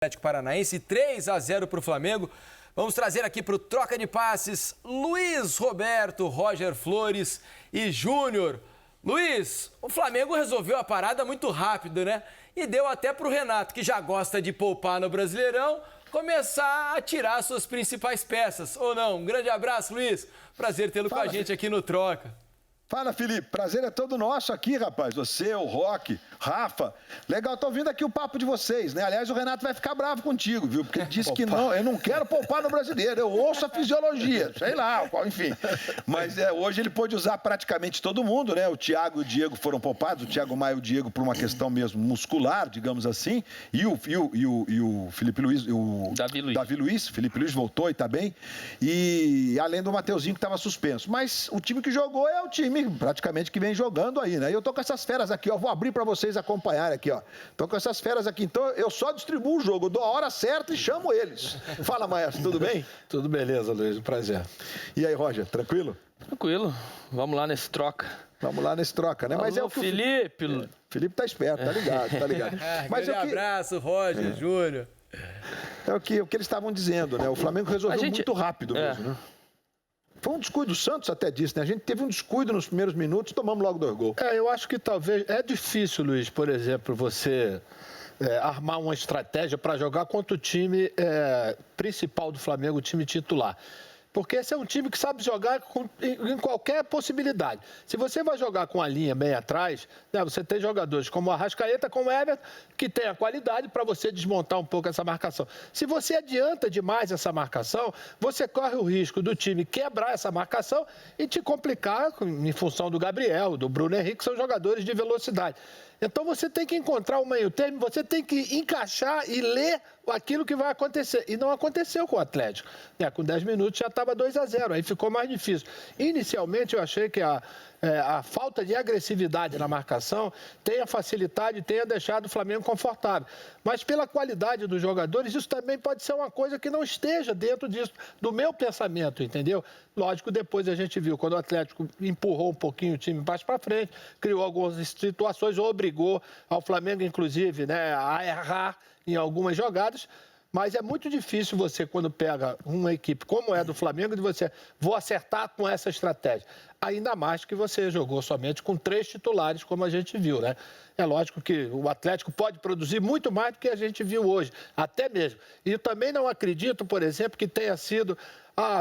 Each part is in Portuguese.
Atlético Paranaense, 3-0 para o Flamengo. Vamos trazer aqui para o Troca de Passes Luiz Roberto, Roger Flores e Júnior. Luiz, o Flamengo resolveu a parada muito rápido, né? E deu até para o Renato, que já gosta de poupar no Brasileirão, começar a tirar suas principais peças, ou não? Um grande abraço, Luiz. Prazer tê-lo com a gente aqui no Troca. Fala, Felipe. Prazer é todo nosso aqui, rapaz. Você, o Roque, Rafa. Legal, tô ouvindo aqui o papo de vocês, né? Aliás, o Renato vai ficar bravo contigo, viu? Porque ele disse que não, eu não quero poupar no Brasileiro, eu ouço a fisiologia, sei lá, enfim. Mas hoje ele pôde usar praticamente todo mundo, né? O Thiago e o Diego foram poupados, o Thiago Maia e o Diego por uma questão mesmo muscular, digamos assim, e o Felipe Luiz, o Davi Luiz, Felipe Luiz voltou e tá bem, e além do Mateuzinho que estava suspenso. Mas o time que jogou é o time praticamente que vem jogando aí, né? E eu tô com essas feras aqui, ó, vou abrir para vocês acompanharem aqui, ó. Tô com essas feras aqui, então eu só distribuo o jogo, dou a hora certa e chamo eles. Fala, Maestro, tudo bem? Tudo beleza, Luiz, um prazer. E aí, Roger, tranquilo? Tranquilo, vamos lá nesse troca. Vamos lá nesse troca, né? Alô, mas é o que Felipe. Felipe tá esperto, tá ligado, tá ligado. Mas abraço, Roger, Júnior. É o que eles estavam dizendo, né? O Flamengo resolveu muito rápido mesmo, né? Foi um descuido, o Santos até disse, né? A gente teve um descuido nos primeiros minutos, tomamos logo 2 gols. Eu acho que talvez... É difícil, Luiz, por exemplo, você armar uma estratégia para jogar contra o time principal do Flamengo, o time titular. Porque esse é um time que sabe jogar em qualquer possibilidade. Se você vai jogar com a linha bem atrás, né, você tem jogadores como o Arrascaeta, como o Everton, que tem a qualidade para você desmontar um pouco essa marcação. Se você adianta demais essa marcação, você corre o risco do time quebrar essa marcação e te complicar em função do Gabriel, do Bruno Henrique, que são jogadores de velocidade. Então você tem que encontrar um meio termo, você tem que encaixar e ler aquilo que vai acontecer. E não aconteceu com o Atlético. Com 10 minutos já estava 2-0, aí ficou mais difícil. Inicialmente eu achei que a falta de agressividade na marcação tenha facilitado e tenha deixado o Flamengo confortável. Mas pela qualidade dos jogadores, isso também pode ser uma coisa que não esteja dentro disso, do meu pensamento, entendeu? Lógico, depois a gente viu, quando o Atlético empurrou um pouquinho o time mais para frente, criou algumas situações, obrigou ao Flamengo, inclusive, né, a errar em algumas jogadas. Mas é muito difícil você, quando pega uma equipe como é do Flamengo, de você, vou acertar com essa estratégia. Ainda mais que você jogou somente com 3 titulares, como a gente viu, né? É lógico que o Atlético pode produzir muito mais do que a gente viu hoje, até mesmo. E eu também não acredito, por exemplo, que tenha sido...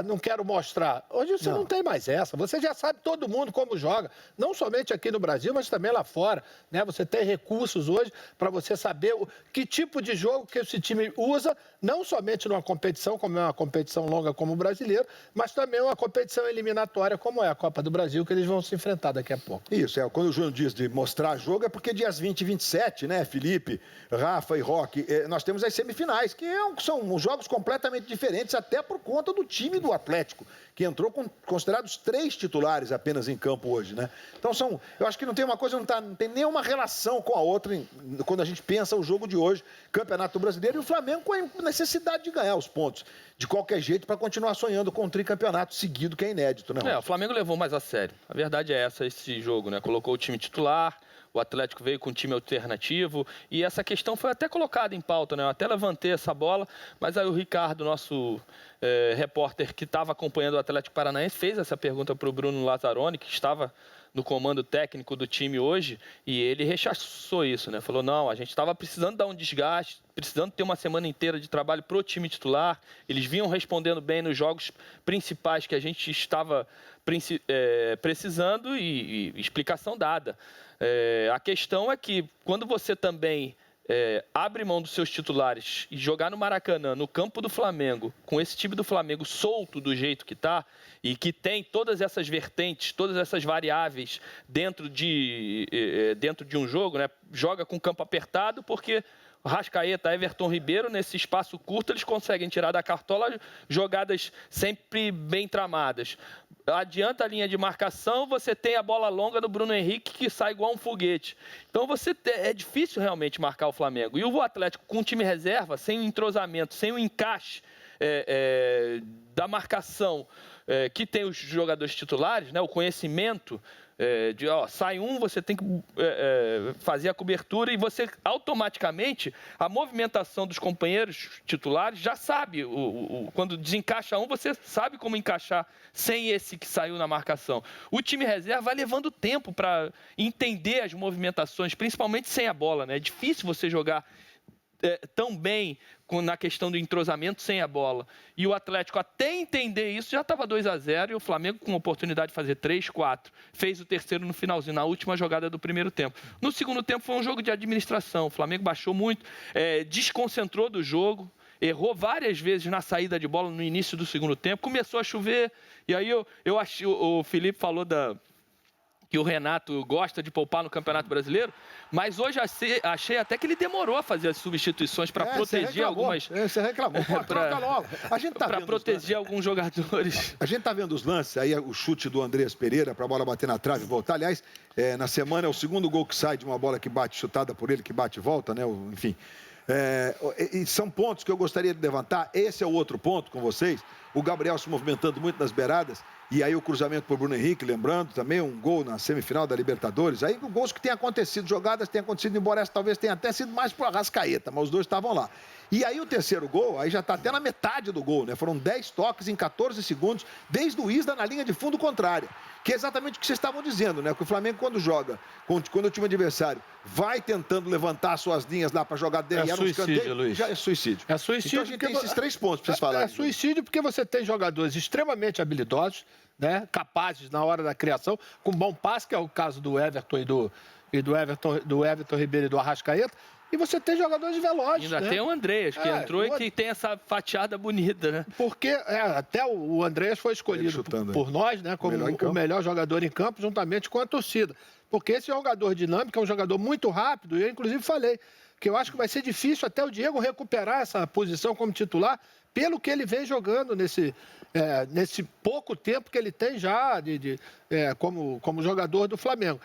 não quero mostrar. Hoje você não tem mais essa. Você já sabe todo mundo como joga. Não somente aqui no Brasil, mas também lá fora, né? Você tem recursos hoje para você saber que tipo de jogo que esse time usa, não somente numa competição, como é uma competição longa como o brasileiro, mas também uma competição eliminatória como é a Copa do Brasil, que eles vão se enfrentar daqui a pouco. Isso, quando o Júnior diz de mostrar jogo, é porque dias 20 e 27, né, Felipe, Rafa e Roque, nós temos as semifinais, que são jogos completamente diferentes, até por conta do time do Atlético, que entrou com considerados 3 titulares apenas em campo hoje, né? Então eu acho que não tem uma coisa, não tem nenhuma relação com a outra quando a gente pensa o jogo de hoje, Campeonato Brasileiro, e o Flamengo com a necessidade de ganhar os pontos, de qualquer jeito, para continuar sonhando com um tricampeonato seguido, que é inédito, né? O Flamengo levou mais a sério. A verdade é essa, esse jogo, né? Colocou o time titular, o Atlético veio com um time alternativo e essa questão foi até colocada em pauta, né? Eu até levantei essa bola, mas aí o Ricardo, nosso repórter que estava acompanhando o Atlético Paranaense, fez essa pergunta para o Bruno Lazzaroni, que estava no comando técnico do time hoje, e ele rechaçou isso, né? Falou, não, a gente estava precisando dar um desgaste, precisando ter uma semana inteira de trabalho para o time titular, eles vinham respondendo bem nos jogos principais que a gente estava precisando e explicação dada. A questão é que quando você também abre mão dos seus titulares e jogar no Maracanã, no campo do Flamengo, com esse time do Flamengo solto do jeito que está e que tem todas essas vertentes, todas essas variáveis dentro de um jogo, né? Joga com campo apertado porque Arrascaeta, Everton Ribeiro, nesse espaço curto, eles conseguem tirar da cartola jogadas sempre bem tramadas. Adianta a linha de marcação, você tem a bola longa do Bruno Henrique que sai igual um foguete. Então é difícil realmente marcar o Flamengo. E o Atlético com o time reserva, sem o entrosamento, sem o encaixe da marcação que tem os jogadores titulares, né, o conhecimento Sai um, você tem que fazer a cobertura e você automaticamente, a movimentação dos companheiros titulares já sabe, quando desencaixa um, você sabe como encaixar sem esse que saiu na marcação. O time reserva vai levando tempo para entender as movimentações, principalmente sem a bola, né? É difícil você jogar tão bem na questão do entrosamento sem a bola. E o Atlético, até entender isso, já estava 2-0 e o Flamengo com a oportunidade de fazer 3-4. Fez o terceiro no finalzinho, na última jogada do primeiro tempo. No segundo tempo foi um jogo de administração. O Flamengo baixou muito, desconcentrou do jogo, errou várias vezes na saída de bola no início do segundo tempo. Começou a chover e aí eu achei, o Felipe falou que o Renato gosta de poupar no Campeonato Brasileiro, mas hoje achei até que ele demorou a fazer as substituições para proteger algumas... Você reclamou, troca logo. Para proteger alguns jogadores. A gente está vendo os lances, aí o chute do Andreas Pereira para a bola bater na trave e voltar. Aliás, na semana é o segundo gol que sai de uma bola que bate, chutada por ele, que bate e volta, né? Enfim. E são pontos que eu gostaria de levantar. Esse é o outro ponto com vocês. O Gabriel se movimentando muito nas beiradas. E aí o cruzamento por Bruno Henrique, lembrando também um gol na semifinal da Libertadores. Aí gols que têm acontecido, jogadas têm acontecido, embora essa talvez tenha até sido mais por Arrascaeta, mas os dois estavam lá. E aí o terceiro gol, aí já está até na metade do gol, né? Foram 10 toques em 14 segundos, desde o Isla na linha de fundo contrária. Que é exatamente o que vocês estavam dizendo, né? Que o Flamengo, quando joga, quando o time adversário vai tentando levantar suas linhas lá para jogar dentro. É suicídio, Luiz. Já é suicídio. É suicídio. Então a gente tem esses 3 pontos para vocês falarem. É suicídio porque você tem jogadores extremamente habilidosos, né? Capazes na hora da criação, com bom passe, que é o caso do Everton e do Everton Ribeiro e do Arrascaeta. E você tem jogadores velozes, ainda né? tem o Andreas, que entrou e que tem essa fatiada bonita, né? Porque até o Andreas foi escolhido por nós, né, como o melhor jogador em campo, juntamente com a torcida. Porque esse jogador dinâmico é um jogador muito rápido, e eu inclusive falei que eu acho que vai ser difícil até o Diego recuperar essa posição como titular, pelo que ele vem jogando nesse pouco tempo que ele tem já como jogador do Flamengo.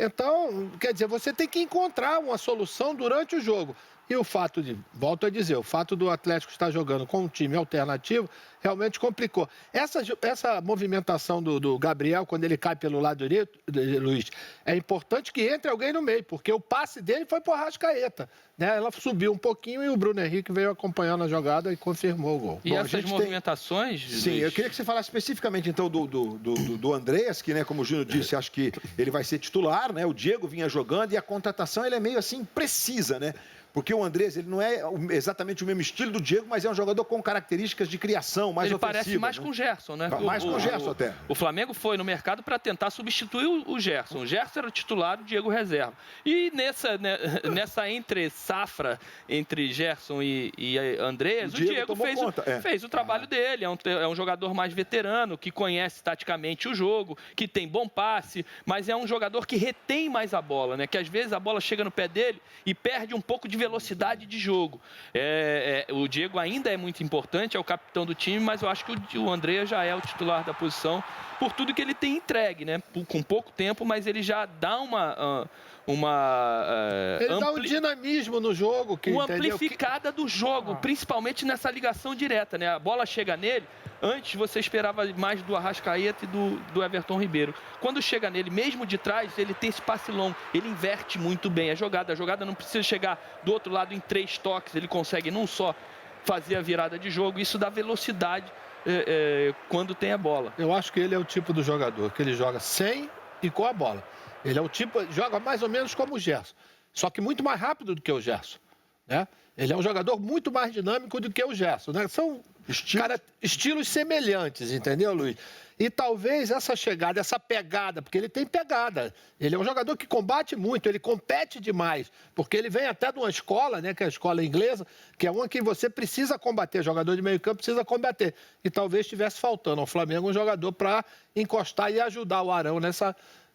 Então, quer dizer, você tem que encontrar uma solução durante o jogo. E o fato volto a dizer, o fato do Atlético estar jogando com um time alternativo realmente complicou. Essa movimentação do Gabriel, quando ele cai pelo lado direito, Luiz, é importante que entre alguém no meio, porque o passe dele foi pro Arrascaeta, né? Ela subiu um pouquinho e o Bruno Henrique veio acompanhando a jogada e confirmou o gol. E essas movimentações... Sim, Luiz, eu queria que você falasse especificamente, então, do Andreas, que, né, como o Júnior disse, acho que ele vai ser titular, né? O Diego vinha jogando e a contratação ele é meio assim precisa, né? Porque o Andrés, ele não é exatamente o mesmo estilo do Diego, mas é um jogador com características de criação mais ofensiva. Ele parece mais com o Gerson, né? Mais com o Gerson até. O Flamengo foi no mercado para tentar substituir o Gerson. O Gerson era o titular, o Diego reserva. E nessa entre-safra entre Gerson e Andrés, o Diego fez o trabalho dele. É um jogador mais veterano, que conhece taticamente o jogo, que tem bom passe, mas é um jogador que retém mais a bola, né? Que às vezes a bola chega no pé dele e perde um pouco de velocidade de jogo. O Diego ainda é muito importante, é o capitão do time, mas eu acho que o André já é o titular da posição por tudo que ele tem entregue, né? Com pouco tempo, mas ele já dá ele dá um dinamismo no jogo. Uma amplificada do jogo, principalmente nessa ligação direta, né? A bola chega nele, antes você esperava mais do Arrascaeta e do Everton Ribeiro. Quando chega nele, mesmo de trás, ele tem esse passe longo, ele inverte muito bem a jogada. A jogada não precisa chegar do outro lado em 3 toques, ele consegue não só fazer a virada de jogo, isso dá velocidade quando tem a bola. Eu acho que ele é o tipo do jogador que ele joga sem e com a bola. Ele é o tipo, joga mais ou menos como o Gerson, só que muito mais rápido do que o Gerson, né? Ele é um jogador muito mais dinâmico do que o Gerson, né? São estilos semelhantes, entendeu, Luiz? E talvez essa chegada, essa pegada, porque ele tem pegada. Ele é um jogador que combate muito, ele compete demais, porque ele vem até de uma escola, né, que é a escola inglesa, que é uma que você precisa combater, jogador de meio campo precisa combater. E talvez estivesse faltando ao Flamengo um jogador para encostar e ajudar o Arão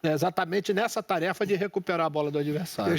exatamente nessa tarefa de recuperar a bola do adversário. E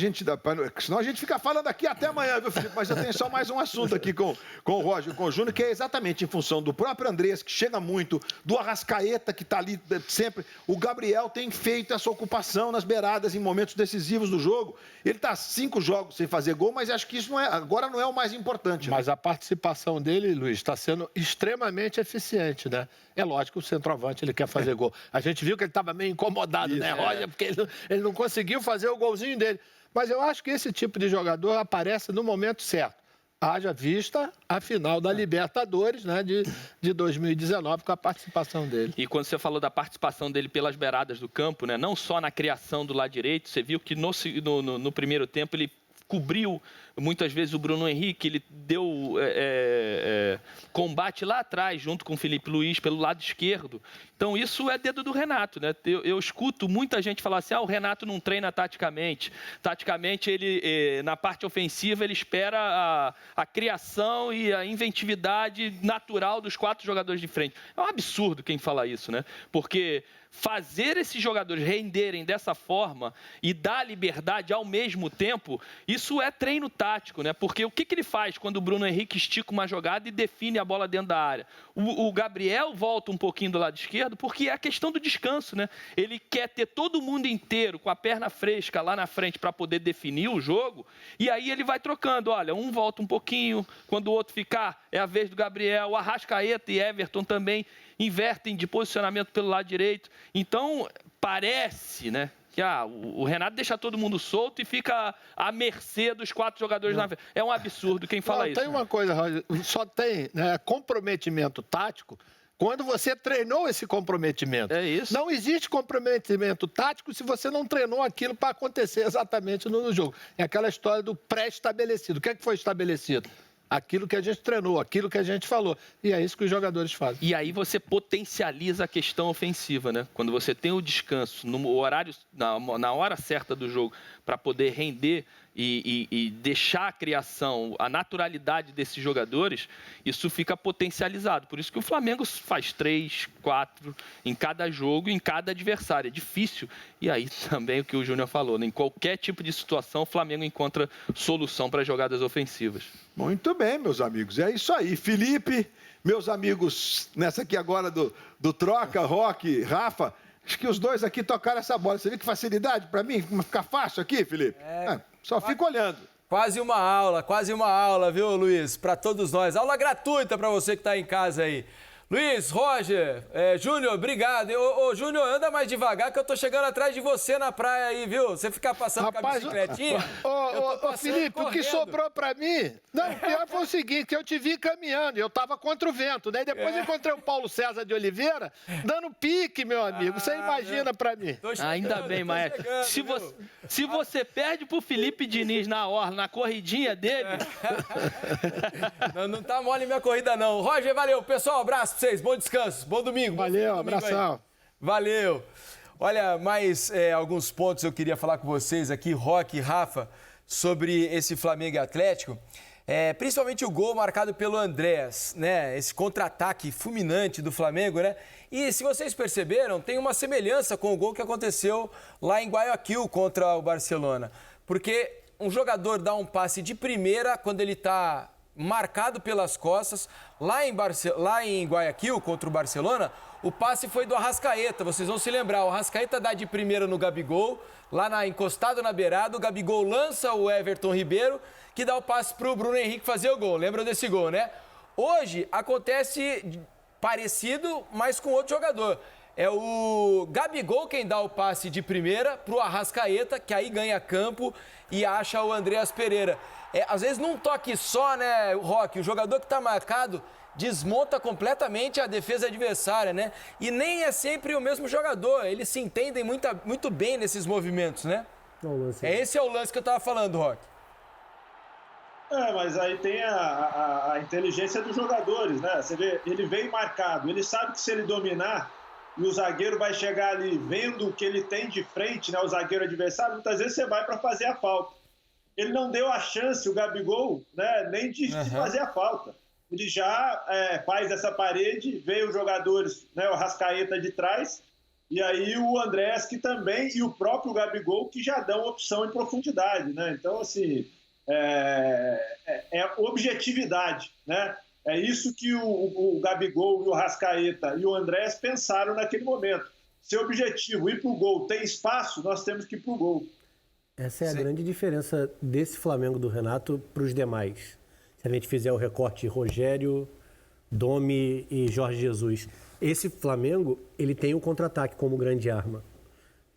senão a gente fica falando aqui até amanhã, viu, Felipe? Mas eu tenho só mais um assunto aqui com o Roger e com o Júnior, que é exatamente em função do próprio Andrés, que chega muito, do Arrascaeta, que está ali sempre. O Gabriel tem feito essa ocupação nas beiradas em momentos decisivos do jogo. Ele está 5 jogos sem fazer gol, mas acho que isso agora não é o mais importante. Mas a participação dele, Luiz, está sendo extremamente eficiente, né? É lógico que o centroavante ele quer fazer gol. A gente viu que ele estava meio incomodado, né? Roger? Porque ele não conseguiu fazer o golzinho dele. Mas eu acho que esse tipo de jogador aparece no momento certo. Haja vista a final da Libertadores, né, de 2019, com a participação dele. E quando você falou da participação dele pelas beiradas do campo, né, não só na criação do lado direito, você viu que no primeiro tempo ele cobriu muitas vezes o Bruno Henrique, ele deu combate lá atrás, junto com o Felipe Luiz, pelo lado esquerdo. Então, isso é dedo do Renato, né? Eu escuto muita gente falar assim, o Renato não treina taticamente. Taticamente, ele, na parte ofensiva, ele espera a criação e a inventividade natural dos 4 jogadores de frente. É um absurdo quem fala isso, né? Porque fazer esses jogadores renderem dessa forma e dar liberdade ao mesmo tempo, isso é treino tático, né? Porque o que ele faz quando o Bruno Henrique estica uma jogada e define a bola dentro da área? O Gabriel volta um pouquinho do lado esquerdo porque é a questão do descanso, né? Ele quer ter todo mundo inteiro com a perna fresca lá na frente para poder definir o jogo e aí ele vai trocando. Olha, um volta um pouquinho, quando o outro ficar, é a vez do Gabriel. O Arrascaeta e Everton também invertem de posicionamento pelo lado direito. Então, parece, né, que o Renato deixa todo mundo solto e fica à mercê dos 4 jogadores na frente. É um absurdo quem fala isso. Tem uma coisa, Roger, só tem, né, comprometimento tático quando você treinou esse comprometimento. É isso. Não existe comprometimento tático se você não treinou aquilo para acontecer exatamente no jogo. É aquela história do pré-estabelecido. O que é que foi estabelecido? Aquilo que a gente treinou, aquilo que a gente falou. E é isso que os jogadores fazem. E aí você potencializa a questão ofensiva, né? Quando você tem o descanso no horário, na hora certa do jogo, para poder render e deixar a criação, a naturalidade desses jogadores, isso fica potencializado. Por isso que o Flamengo faz 3, 4 em cada jogo, em cada adversário. É difícil. E aí também o que o Júnior falou, né? Em qualquer tipo de situação, o Flamengo encontra solução para jogadas ofensivas. Muito bem, meus amigos. É isso aí. Felipe, meus amigos, nessa aqui agora do Troca, Roque, Rafa, acho que os dois aqui tocaram essa bola. Você viu que facilidade para mim? Ficar fácil aqui, Felipe? Só fico olhando. Quase uma aula, viu, Luiz? Para todos nós. Aula gratuita para você que está em casa aí. Luiz, Roger, Júnior, obrigado. Ô, Júnior, anda mais devagar que eu tô chegando atrás de você na praia aí, viu? Você ficar passando com a bicicletinha. Ô, Felipe, o que sobrou pra mim... Não, o pior foi o seguinte, que eu te vi caminhando, eu tava contra o vento, né? Depois encontrei o Paulo César de Oliveira dando pique, meu amigo. Você imagina pra mim. Ainda bem, Maestro. Se você perde pro Felipe Diniz na orla, na corridinha dele... Não tá mole minha corrida, não. Roger, valeu. Pessoal, abraço pra vocês. Bom descanso. Bom domingo. Valeu, abração. Valeu. Olha, mais alguns pontos eu queria falar com vocês aqui, Roque e Rafa, sobre esse Flamengo e Atlético. Principalmente o gol marcado pelo Andrés, né? Esse contra-ataque fulminante do Flamengo, né? E se vocês perceberam, tem uma semelhança com o gol que aconteceu lá em Guayaquil contra o Barcelona. Porque um jogador dá um passe de primeira quando ele está marcado pelas costas. Lá em Guayaquil contra o Barcelona, o passe foi do Arrascaeta. Vocês vão se lembrar, o Arrascaeta dá de primeira no Gabigol, lá encostado na beirada, o Gabigol lança o Everton Ribeiro, que dá o passe para o Bruno Henrique fazer o gol. Lembram desse gol, né? Hoje acontece parecido, mas com outro jogador. É o Gabigol quem dá o passe de primeira para o Arrascaeta, que aí ganha campo e acha o Andreas Pereira. Às vezes num toque só, né, Roque? O jogador que está marcado desmonta completamente a defesa adversária, né? E nem é sempre o mesmo jogador. Eles se entendem muito bem nesses movimentos, né? Esse é o lance que eu estava falando, Roque. Mas aí tem a inteligência dos jogadores, né? Você vê, ele veio marcado, ele sabe que se ele dominar e o zagueiro vai chegar ali vendo o que ele tem de frente, né? O zagueiro adversário, muitas vezes você vai para fazer a falta. Ele não deu a chance, o Gabigol, né? Nem de fazer a falta. Ele já faz essa parede, veio os jogadores, né? O Arrascaeta de trás, e aí o Andrés que também, e o próprio Gabigol que já dão opção em profundidade, né? Então, assim... objetividade, né? É isso que o Gabigol, o Arrascaeta e o Andrés pensaram naquele momento. Se o objetivo ir para o gol tem espaço, nós temos que ir para o gol. Essa é a grande diferença desse Flamengo do Renato para os demais. Se a gente fizer o recorte Rogério, Domi e Jorge Jesus. Esse Flamengo, ele tem o contra-ataque como grande arma.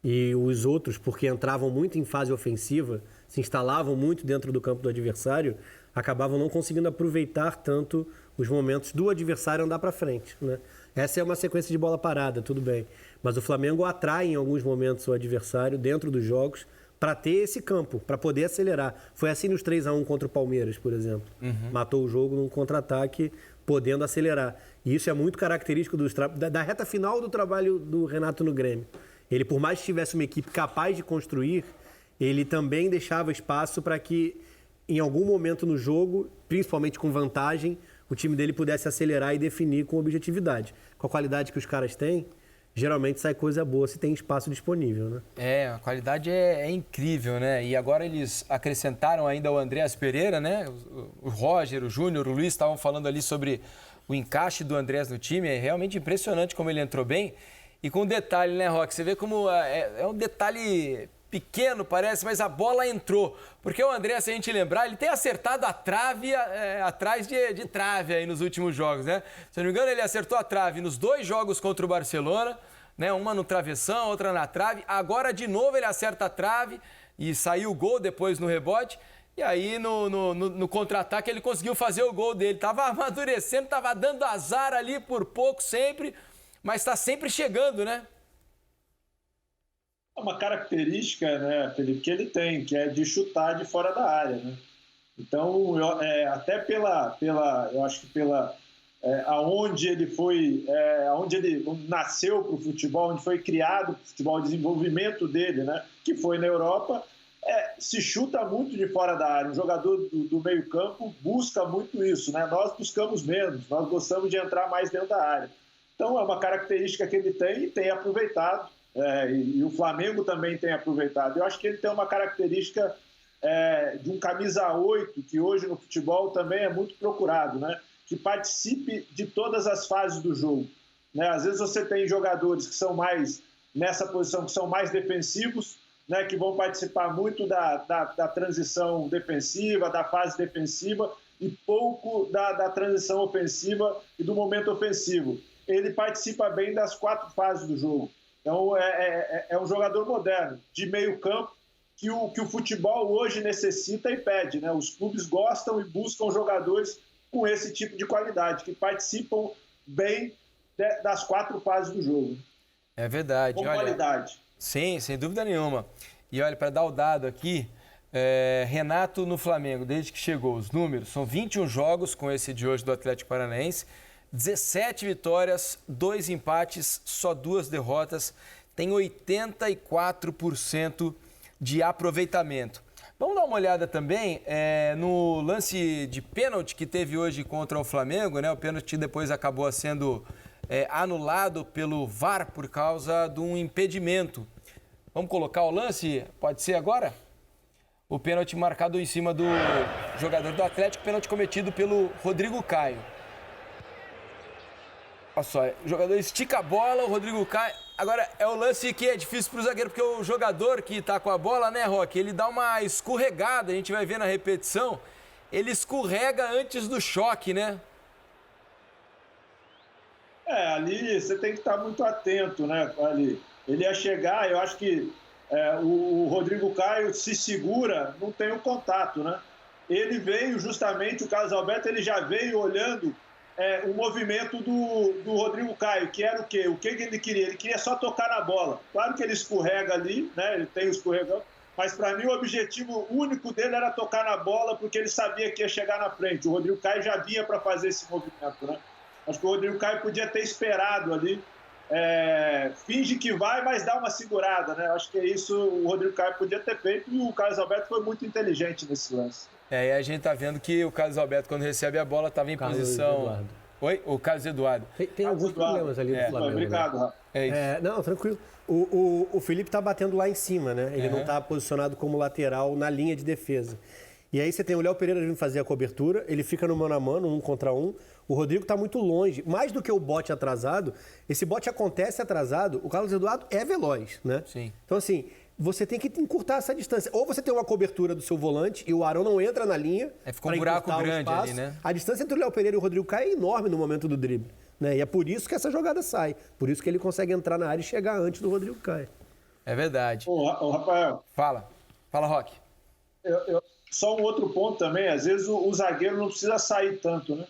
E os outros, porque entravam muito em fase ofensiva, se instalavam muito dentro do campo do adversário, acabavam não conseguindo aproveitar tanto os momentos do adversário andar para frente, né? Essa é uma sequência de bola parada, tudo bem. Mas o Flamengo atrai em alguns momentos o adversário dentro dos jogos para ter esse campo, para poder acelerar. Foi assim nos 3-1 contra o Palmeiras, por exemplo. Matou o jogo num contra-ataque, podendo acelerar. E isso é muito característico da reta final do trabalho do Renato no Grêmio. Ele, por mais que tivesse uma equipe capaz de construir, ele também deixava espaço para que, em algum momento no jogo, principalmente com vantagem, o time dele pudesse acelerar e definir com objetividade. Com a qualidade que os caras têm, geralmente sai coisa boa se tem espaço disponível, né? A qualidade é incrível, né? E agora eles acrescentaram ainda o Andréas Pereira, né? O Roger, o Júnior, o Luiz estavam falando ali sobre o encaixe do Andréas no time. É realmente impressionante como ele entrou bem. E com um detalhe, né, Roque? Você vê como é um detalhe pequeno, parece, mas a bola entrou. Porque o André, se a gente lembrar, ele tem acertado a trave atrás de trave aí nos últimos jogos, né? Se eu não me engano, ele acertou a trave nos 2 jogos contra o Barcelona, né? Uma no travessão, outra na trave. Agora, de novo, ele acerta a trave e saiu o gol depois no rebote. E aí, no contra-ataque, ele conseguiu fazer o gol dele. Tava amadurecendo, tava dando azar ali por pouco sempre, mas está sempre chegando, né? É uma característica, né, Felipe, que ele tem, que é de chutar de fora da área, né? Então, até eu acho que aonde ele foi, aonde ele nasceu para o futebol, onde foi criado o futebol, o desenvolvimento dele, né, que foi na Europa, se chuta muito de fora da área. Um jogador do meio-campo busca muito isso, né? Nós buscamos menos, nós gostamos de entrar mais dentro da área. Então, é uma característica que ele tem e tem aproveitado. E o Flamengo também tem aproveitado. Eu acho que ele tem uma característica de um camisa 8, que hoje no futebol também é muito procurado, né? Que participe de todas as fases do jogo, né? Às vezes você tem jogadores que são mais, nessa posição, que são mais defensivos, né? Que vão participar muito da transição defensiva, da fase defensiva e pouco da transição ofensiva e do momento ofensivo. Ele participa bem das 4 fases do jogo. Então, é um jogador moderno, de meio campo, que o futebol hoje necessita e pede, né? Os clubes gostam e buscam jogadores com esse tipo de qualidade, que participam bem das 4 fases do jogo. É verdade. Com qualidade. Sim, sem dúvida nenhuma. E olha, para dar o dado aqui, Renato no Flamengo, desde que chegou, os números, são 21 jogos com esse de hoje do Atlético Paranaense, 17 vitórias, 2 empates, só 2 derrotas, tem 84% de aproveitamento. Vamos dar uma olhada também no lance de pênalti que teve hoje contra o Flamengo, né? O pênalti depois acabou sendo anulado pelo VAR por causa de um impedimento. Vamos colocar o lance? Pode ser agora? O pênalti marcado em cima do jogador do Atlético, pênalti cometido pelo Rodrigo Caio. Olha só, o jogador estica a bola, o Rodrigo Caio... Agora, é o lance que é difícil para o zagueiro, porque o jogador que está com a bola, né, Roque, ele dá uma escorregada, a gente vai ver na repetição, ele escorrega antes do choque, né? Ali você tem que estar muito atento, né, ali. Ele ia chegar, eu acho que o Rodrigo Caio se segura, não tem o contato, né? Ele veio justamente, o Carlos Alberto, ele já veio olhando o movimento do Rodrigo Caio, que era o quê? O que ele queria? Ele queria só tocar na bola. Claro que ele escorrega ali, né? Ele tem o escorregão, mas para mim o objetivo único dele era tocar na bola, porque ele sabia que ia chegar na frente. O Rodrigo Caio já vinha para fazer esse movimento, né? Acho que o Rodrigo Caio podia ter esperado ali, finge que vai, mas dá uma segurada, né? Acho que é isso o Rodrigo Caio podia ter feito e o Carlos Alberto foi muito inteligente nesse lance. E a gente tá vendo que o Carlos Alberto, quando recebe a bola, estava em posição... Eduardo. Oi? O Carlos Eduardo. Tem alguns problemas ali no Flamengo. Obrigado, Rafa. Não, tranquilo. O Felipe tá batendo lá em cima, né? Ele não tá posicionado como lateral na linha de defesa. E aí você tem o Léo Pereira vindo fazer a cobertura, ele fica no mano a mano, 1 contra 1. O Rodrigo tá muito longe. Mais do que o bote atrasado, esse bote acontece atrasado, o Carlos Eduardo é veloz, né? Sim. Então, assim, você tem que encurtar essa distância. Ou você tem uma cobertura do seu volante e o Arão não entra na linha. Ficou um buraco grande ali, né? A distância entre o Léo Pereira e o Rodrigo Caio é enorme no momento do drible, né? E é por isso que essa jogada sai. Por isso que ele consegue entrar na área e chegar antes do Rodrigo Caio. É verdade. Ô, Rafael. Fala, Roque. Só um outro ponto também, às vezes o zagueiro não precisa sair tanto, né?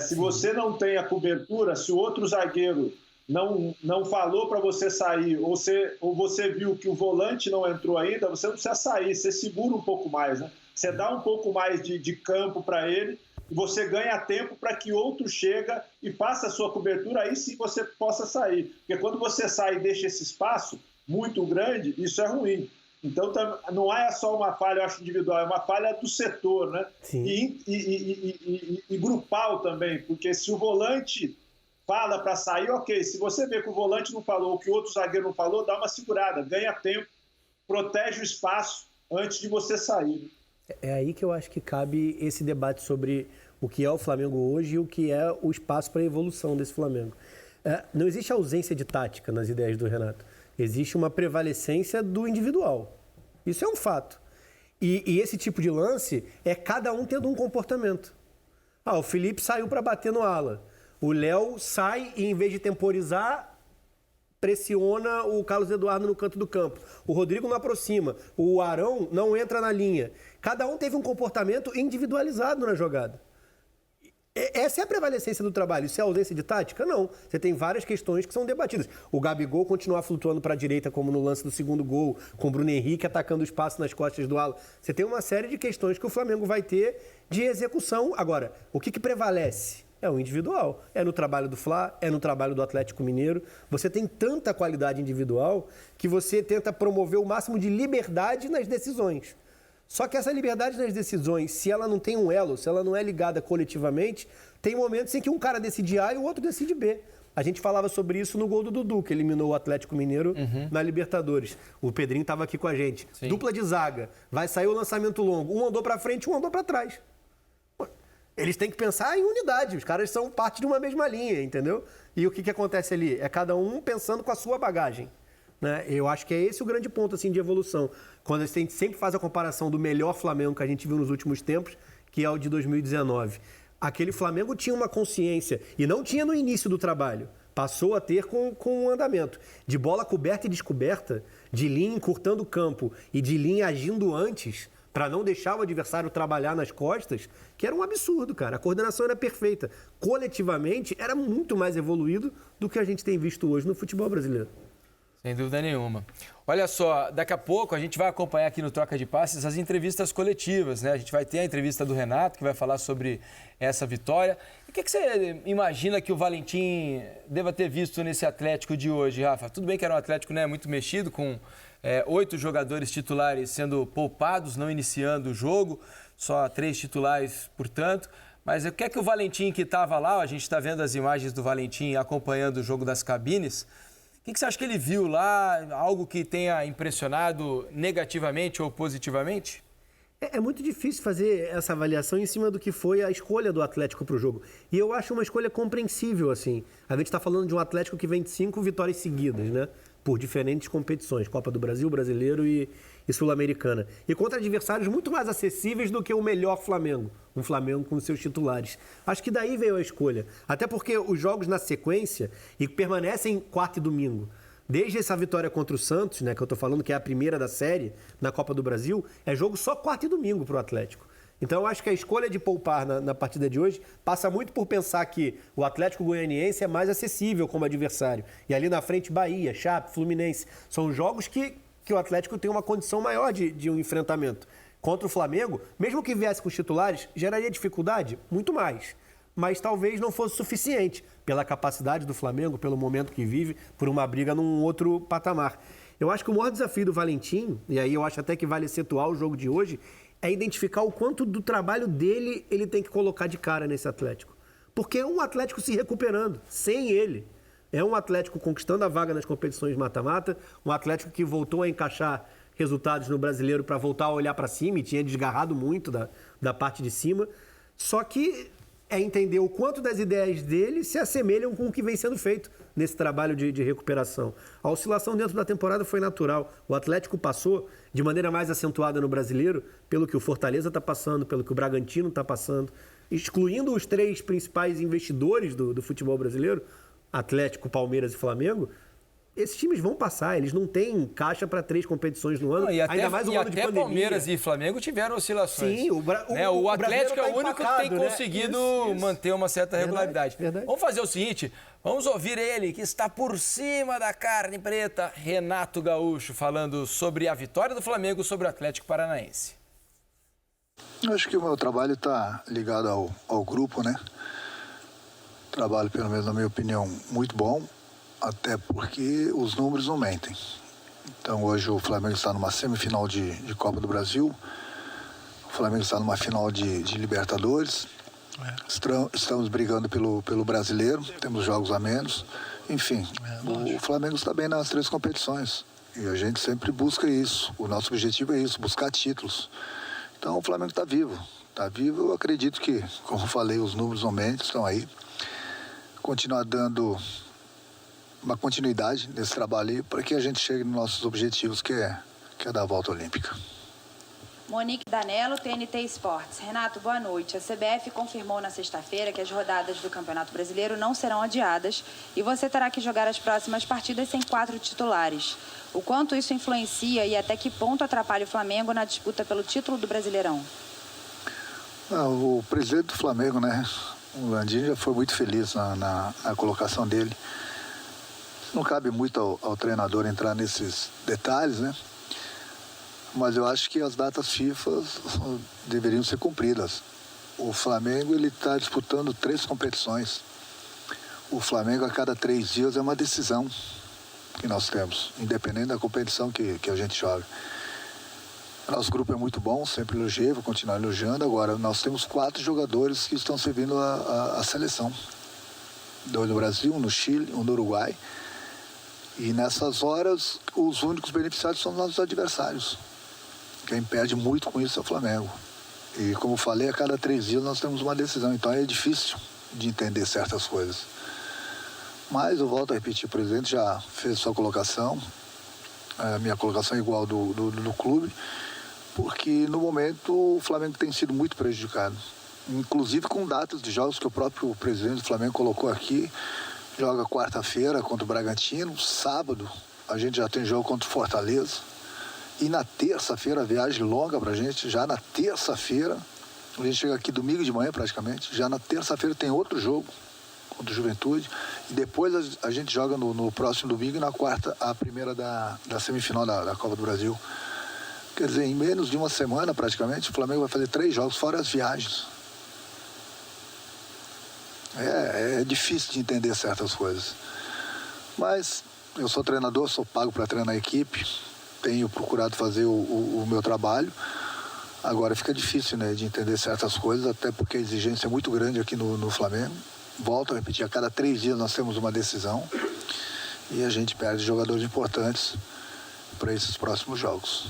Se você não tem a cobertura, se o outro zagueiro não falou para você sair, ou você viu que o volante não entrou ainda, você não precisa sair, você segura um pouco mais, né? Você dá um pouco mais de campo para ele e você ganha tempo para que outro chega e faça a sua cobertura, aí sim você possa sair. Porque quando você sai e deixa esse espaço muito grande, isso é ruim. Então, não é só uma falha, eu acho, individual, é uma falha do setor, né? E grupal também, porque se o volante fala para sair, ok. Se você vê que o volante não falou, que o outro zagueiro não falou, dá uma segurada, ganha tempo, protege o espaço antes de você sair. É aí que eu acho que cabe esse debate sobre o que é o Flamengo hoje e o que é o espaço para a evolução desse Flamengo. Não existe ausência de tática nas ideias do Renato. Existe uma prevalecência do individual. Isso é um fato. E esse tipo de lance é cada um tendo um comportamento. O Felipe saiu para bater no ala. O Léo sai e, em vez de temporizar, pressiona o Carlos Eduardo no canto do campo. O Rodrigo não aproxima. O Arão não entra na linha. Cada um teve um comportamento individualizado na jogada. Essa é a prevalecência do trabalho. Isso é ausência de tática? Não. Você tem várias questões que são debatidas. O Gabigol continuar flutuando para a direita, como no lance do segundo gol, com o Bruno Henrique atacando o espaço nas costas do ala. Você tem uma série de questões que o Flamengo vai ter de execução. Agora, o que prevalece? É o individual. É no trabalho do Fla, é no trabalho do Atlético Mineiro. Você tem tanta qualidade individual que você tenta promover o máximo de liberdade nas decisões. Só que essa liberdade nas decisões, se ela não tem um elo, se ela não é ligada coletivamente, tem momentos em que um cara decide A e o outro decide B. A gente falava sobre isso no gol do Dudu, que eliminou o Atlético Mineiro na Libertadores. O Pedrinho estava aqui com a gente. Sim. Dupla de zaga, vai sair o lançamento longo. Um andou para frente, um andou para trás. Eles têm que pensar em unidade, os caras são parte de uma mesma linha, entendeu? E o que acontece ali? É cada um pensando com a sua bagagem. Né? Eu acho que é esse o grande ponto assim, de evolução. Quando a gente sempre faz a comparação do melhor Flamengo que a gente viu nos últimos tempos, que é o de 2019. Aquele Flamengo tinha uma consciência, e não tinha no início do trabalho, passou a ter com o andamento. De bola coberta e descoberta, de linha encurtando o campo e de linha agindo antes, para não deixar o adversário trabalhar nas costas, que era um absurdo, cara. A coordenação era perfeita. Coletivamente, era muito mais evoluído do que a gente tem visto hoje no futebol brasileiro. Sem dúvida nenhuma. Olha só, daqui a pouco a gente vai acompanhar aqui no Troca de Passes as entrevistas coletivas, né? A gente vai ter a entrevista do Renato, que vai falar sobre essa vitória. E o que você imagina que o Valentim deva ter visto nesse Atlético de hoje, Rafa? Tudo bem que era um Atlético, né, muito mexido, com 8 jogadores titulares sendo poupados, não iniciando o jogo, só 3 titulares, portanto. Mas o que é que o Valentim que estava lá, a gente está vendo as imagens do Valentim acompanhando o jogo das cabines, o que você acha que ele viu lá? Algo que tenha impressionado negativamente ou positivamente? É muito difícil fazer essa avaliação em cima do que foi a escolha do Atlético para o jogo. E eu acho uma escolha compreensível, assim. A gente está falando de um Atlético que vem de 5 vitórias seguidas, né? Por diferentes competições, Copa do Brasil, Brasileiro e Sul-Americana. E contra adversários muito mais acessíveis do que o melhor Flamengo. Um Flamengo com seus titulares. Acho que daí veio a escolha. Até porque os jogos na sequência e permanecem quarta e domingo. Desde essa vitória contra o Santos, né, que eu tô falando que é a primeira da série na Copa do Brasil, é jogo só quarta e domingo pro Atlético. Então eu acho que a escolha de poupar na partida de hoje passa muito por pensar que o Atlético Goianiense é mais acessível como adversário. E ali na frente Bahia, Chape, Fluminense. São jogos que o Atlético tem uma condição maior de um enfrentamento. Contra o Flamengo, mesmo que viesse com os titulares, geraria dificuldade? Muito mais. Mas talvez não fosse suficiente pela capacidade do Flamengo, pelo momento que vive, por uma briga num outro patamar. Eu acho que o maior desafio do Valentim, e aí eu acho até que vale acentuar o jogo de hoje, é identificar o quanto do trabalho dele ele tem que colocar de cara nesse Atlético. Porque é um Atlético se recuperando, sem ele. É um Atlético conquistando a vaga nas competições mata-mata, um Atlético que voltou a encaixar resultados no Brasileiro para voltar a olhar para cima e tinha desgarrado muito da parte de cima. Só que é entender o quanto das ideias dele se assemelham com o que vem sendo feito nesse trabalho de recuperação. A oscilação dentro da temporada foi natural. O Atlético passou de maneira mais acentuada no Brasileiro pelo que o Fortaleza está passando, pelo que o Bragantino está passando. Excluindo os 3 principais investidores do futebol brasileiro, Atlético, Palmeiras e Flamengo, esses times vão passar, eles não têm caixa para 3 competições no ano, Não, ainda mais um ano de pandemia. Palmeiras e Flamengo tiveram oscilações. Sim, o Atlético é o único que tem conseguido manter uma certa regularidade. Verdade. Vamos fazer o seguinte, vamos ouvir ele, que está por cima da carne preta, Renato Gaúcho, falando sobre a vitória do Flamengo sobre o Atlético Paranaense. Eu acho que o meu trabalho está ligado ao grupo, né? Trabalho, pelo menos na minha opinião, muito bom. Até porque os números não mentem. Então hoje o Flamengo está numa semifinal de Copa do Brasil, o Flamengo está numa final de Libertadores, estamos brigando pelo brasileiro, temos jogos a menos, enfim, o Flamengo está bem nas 3 competições e a gente sempre busca isso, o nosso objetivo é isso, buscar títulos. Então o Flamengo está vivo, eu acredito que, como eu falei, os números não mentem, estão aí, continuar dando uma continuidade nesse trabalho aí para que a gente chegue nos nossos objetivos, que é dar a volta olímpica. Monique Danello, TNT Esportes. Renato, boa noite. A CBF confirmou na sexta-feira que as rodadas do Campeonato Brasileiro não serão adiadas e você terá que jogar as próximas partidas sem 4 titulares. O quanto isso influencia e até que ponto atrapalha o Flamengo na disputa pelo título do Brasileirão? O presidente do Flamengo, né, o Landim, já foi muito feliz na colocação dele. Não cabe muito ao treinador entrar nesses detalhes, né? Mas eu acho que as datas FIFA deveriam ser cumpridas. O Flamengo ele está disputando 3 competições. O Flamengo a cada 3 dias é uma decisão que nós temos, independente da competição que a gente joga. Nosso grupo é muito bom, sempre elogiei, vou continuar elogiando. Agora, nós temos 4 jogadores que estão servindo a seleção. 2 no Brasil, 1 no Chile, 1 no Uruguai. E nessas horas, os únicos beneficiados são os nossos adversários. Quem perde muito com isso é o Flamengo. E como eu falei, a cada 3 dias nós temos uma decisão. Então é difícil de entender certas coisas. Mas eu volto a repetir, o presidente já fez sua colocação. A minha colocação é igual do clube. Porque no momento o Flamengo tem sido muito prejudicado. Inclusive com datas de jogos que o próprio presidente do Flamengo colocou aqui. Joga quarta-feira contra o Bragantino, sábado a gente já tem jogo contra o Fortaleza e na terça-feira, viagem longa pra gente, já na terça-feira, a gente chega aqui domingo de manhã praticamente, já na terça-feira tem outro jogo contra o Juventude e depois a gente joga no próximo domingo e na quarta a primeira da semifinal da Copa do Brasil. Quer dizer, em menos de uma semana praticamente o Flamengo vai fazer 3 jogos fora as viagens. É difícil de entender certas coisas. Mas eu sou treinador, sou pago para treinar a equipe, tenho procurado fazer o meu trabalho. Agora fica difícil, né, de entender certas coisas, até porque a exigência é muito grande aqui no Flamengo. Volto a repetir, a cada 3 dias nós temos uma decisão e a gente perde jogadores importantes para esses próximos jogos.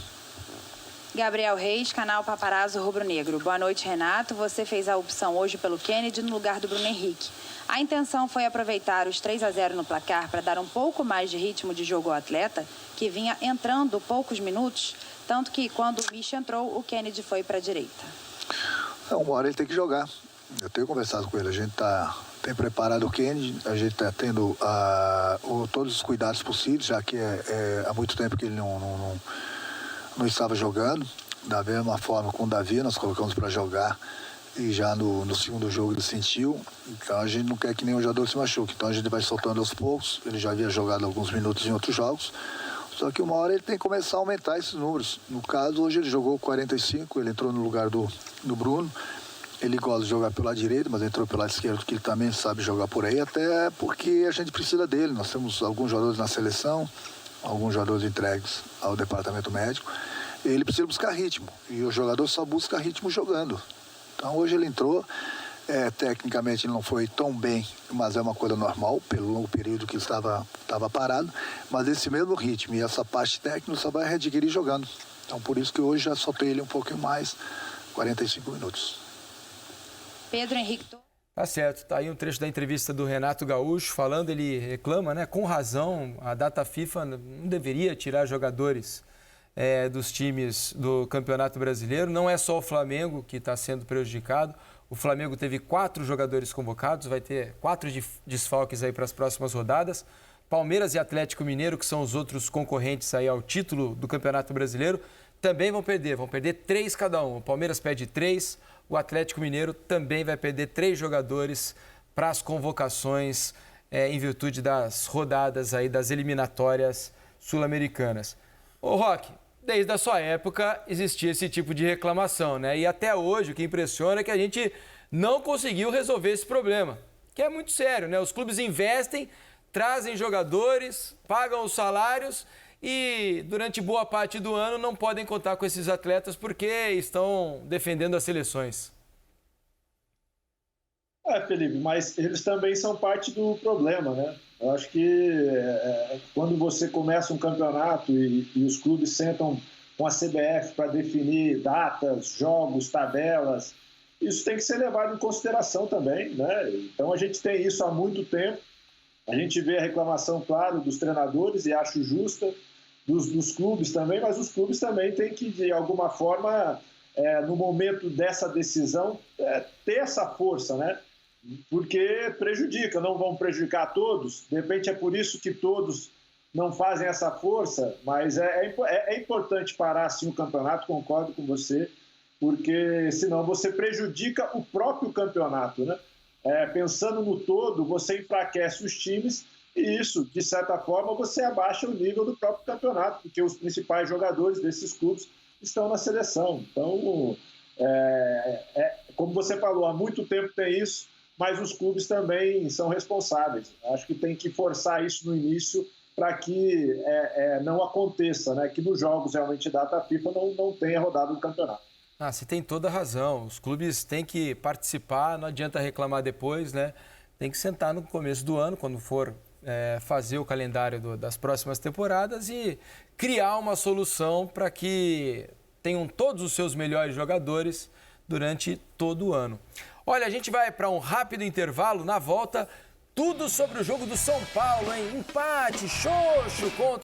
Gabriel Reis, canal Paparazzo Rubro Negro. Boa noite, Renato. Você fez a opção hoje pelo Kennedy no lugar do Bruno Henrique. A intenção foi aproveitar os 3-0 no placar para dar um pouco mais de ritmo de jogo ao atleta, que vinha entrando poucos minutos, tanto que quando o Mich entrou, o Kennedy foi para a direita. Uma hora ele tem que jogar. Eu tenho conversado com ele, a gente tem preparado o Kennedy, a gente está tendo todos os cuidados possíveis, já que há muito tempo que ele não estava jogando. Da mesma forma com o Davi, nós colocamos para jogar e já no segundo jogo ele sentiu. Então a gente não quer que nenhum jogador se machuque. Então a gente vai soltando aos poucos. Ele já havia jogado alguns minutos em outros jogos. Só que uma hora ele tem que começar a aumentar esses números. No caso, hoje ele jogou 45, ele entrou no lugar do Bruno. Ele gosta de jogar pelo lado direito, mas entrou pelo lado esquerdo, que ele também sabe jogar por aí, até porque a gente precisa dele. Nós temos alguns jogadores na seleção, alguns jogadores entregues ao departamento médico. Ele precisa buscar ritmo, e o jogador só busca ritmo jogando. Então hoje ele entrou, tecnicamente ele não foi tão bem, mas é uma coisa normal, pelo longo período que ele estava parado, mas esse mesmo ritmo e essa parte técnica só vai readquirir jogando. Então por isso que hoje já soltei ele um pouquinho mais, 45 minutos. Pedro Henrique... Tá certo, tá aí um trecho da entrevista do Renato Gaúcho falando, ele reclama, né, com razão, a data FIFA não deveria tirar jogadores dos times do Campeonato Brasileiro. Não é só o Flamengo que está sendo prejudicado. O Flamengo teve 4 jogadores convocados, vai ter 4 desfalques aí para as próximas rodadas. Palmeiras e Atlético Mineiro, que são os outros concorrentes aí ao título do Campeonato Brasileiro, também vão perder 3 cada um. O Palmeiras perde 3, o Atlético Mineiro também vai perder 3 jogadores para as convocações em virtude das rodadas aí das eliminatórias sul-americanas. Ô Roque, desde a sua época existia esse tipo de reclamação, né? E até hoje o que impressiona é que a gente não conseguiu resolver esse problema, que é muito sério, né? Os clubes investem, trazem jogadores, pagam os salários e durante boa parte do ano não podem contar com esses atletas porque estão defendendo as seleções. Felipe, mas eles também são parte do problema, né? Eu acho que quando você começa um campeonato e os clubes sentam com a CBF para definir datas, jogos, tabelas, isso tem que ser levado em consideração também, né? Então a gente tem isso há muito tempo. A gente vê a reclamação, claro, dos treinadores e acho justa, dos clubes também, mas os clubes também têm que, de alguma forma, no momento dessa decisão, ter essa força, né? Porque prejudica, não vão prejudicar todos. De repente é por isso que todos não fazem essa força, mas é importante parar assim o campeonato, concordo com você, porque senão você prejudica o próprio campeonato, né? Pensando no todo, você enfraquece os times e isso, de certa forma, você abaixa o nível do próprio campeonato, porque os principais jogadores desses clubes estão na seleção. Então, como você falou, há muito tempo tem isso, mas os clubes também são responsáveis. Acho que tem que forçar isso no início para que não aconteça, né? Que nos jogos realmente data FIFA não tenha rodado o campeonato. Você tem toda a razão. Os clubes têm que participar, não adianta reclamar depois, né? Tem que sentar no começo do ano, quando for fazer o calendário das próximas temporadas e criar uma solução para que tenham todos os seus melhores jogadores durante todo o ano. Olha, a gente vai para um rápido intervalo. Na volta, tudo sobre o jogo do São Paulo, hein? Empate, xoxo contra